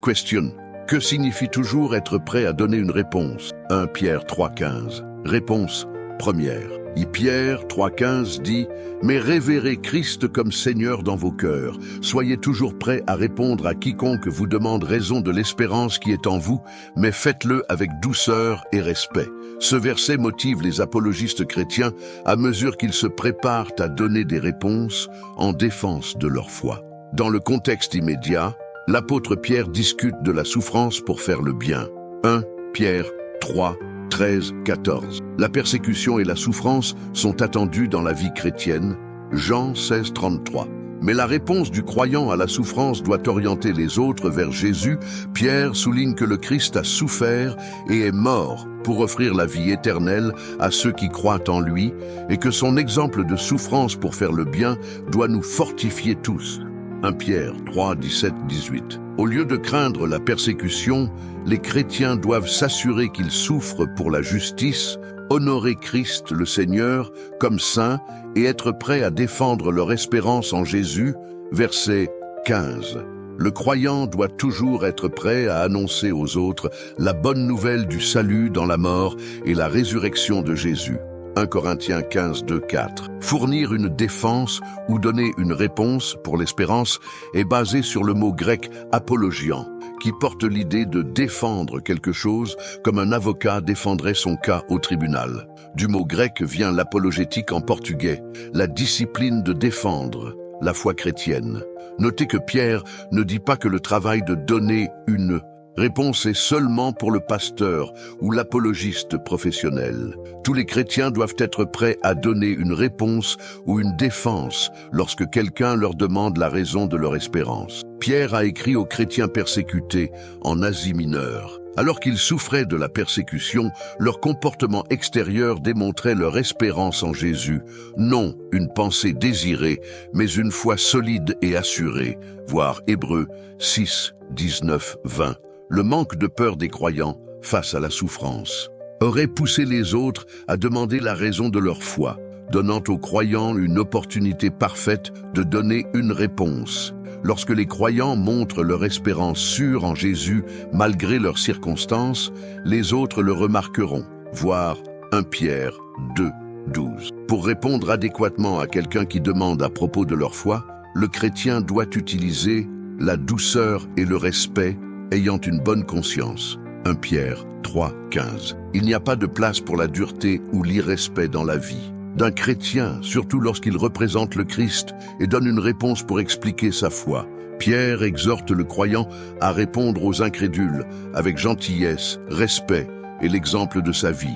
Question. Que signifie toujours être prêt à donner une réponse? 1 Pierre 3,15. Réponse première. Pierre 3,15 dit « Mais révérez Christ comme Seigneur dans vos cœurs. Soyez toujours prêts à répondre à quiconque vous demande raison de l'espérance qui est en vous, mais faites-le avec douceur et respect. » Ce verset motive les apologistes chrétiens à mesure qu'ils se préparent à donner des réponses en défense de leur foi. Dans le contexte immédiat, l'apôtre Pierre discute de la souffrance pour faire le bien. 1 Pierre 3, 13, 14. La persécution et la souffrance sont attendues dans la vie chrétienne. Jean 16, 33. Mais la réponse du croyant à la souffrance doit orienter les autres vers Jésus. Pierre souligne que le Christ a souffert et est mort pour offrir la vie éternelle à ceux qui croient en lui, et que son exemple de souffrance pour faire le bien doit nous fortifier tous. 1 Pierre 3, 17, 18. Au lieu de craindre la persécution, les chrétiens doivent s'assurer qu'ils souffrent pour la justice, honorer Christ le Seigneur comme saint et être prêts à défendre leur espérance en Jésus. Verset 15. Le croyant doit toujours être prêt à annoncer aux autres la bonne nouvelle du salut dans la mort et la résurrection de Jésus. 1 Corinthiens 15, 2, 4. Fournir une défense ou donner une réponse pour l'espérance est basé sur le mot grec apologian, qui porte l'idée de défendre quelque chose comme un avocat défendrait son cas au tribunal. Du mot grec vient l'apologétique en portugais, la discipline de défendre la foi chrétienne. Notez que Pierre ne dit pas que le travail de donner une réponse est seulement pour le pasteur ou l'apologiste professionnel. Tous les chrétiens doivent être prêts à donner une réponse ou une défense lorsque quelqu'un leur demande la raison de leur espérance. Pierre a écrit aux chrétiens persécutés en Asie mineure. Alors qu'ils souffraient de la persécution, leur comportement extérieur démontrait leur espérance en Jésus. Non une pensée désirée, mais une foi solide et assurée. Voir Hébreux 6, 19, 20. Le manque de peur des croyants face à la souffrance aurait poussé les autres à demander la raison de leur foi, donnant aux croyants une opportunité parfaite de donner une réponse. Lorsque les croyants montrent leur espérance sûre en Jésus malgré leurs circonstances, les autres le remarqueront. Voir 1 Pierre 2, 12. Pour répondre adéquatement à quelqu'un qui demande à propos de leur foi, le chrétien doit utiliser la douceur et le respect, ayant une bonne conscience. 1 Pierre 3, 15. Il n'y a pas de place pour la dureté ou l'irrespect dans la vie d'un chrétien, surtout lorsqu'il représente le Christ et donne une réponse pour expliquer sa foi. Pierre exhorte le croyant à répondre aux incrédules avec gentillesse, respect et l'exemple de sa vie.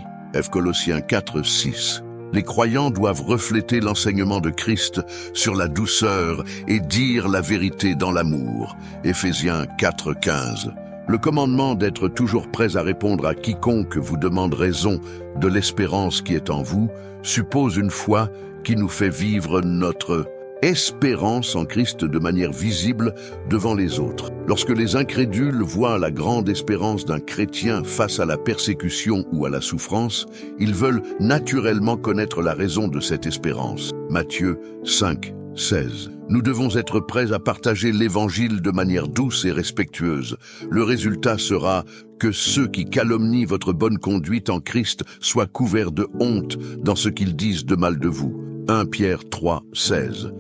Colossiens 4, 6. Les croyants doivent refléter l'enseignement de Christ sur la douceur et dire la vérité dans l'amour. Éphésiens 4, 15. Le commandement d'être toujours prêts à répondre à quiconque vous demande raison de l'espérance qui est en vous suppose une foi qui nous fait vivre notre espérance en Christ de manière visible devant les autres. Lorsque les incrédules voient la grande espérance d'un chrétien face à la persécution ou à la souffrance, ils veulent naturellement connaître la raison de cette espérance. Matthieu 5, 16. Nous devons être prêts à partager l'Évangile de manière douce et respectueuse. Le résultat sera que ceux qui calomnient votre bonne conduite en Christ soient couverts de honte dans ce qu'ils disent de mal de vous. 1 Pierre 3, 16.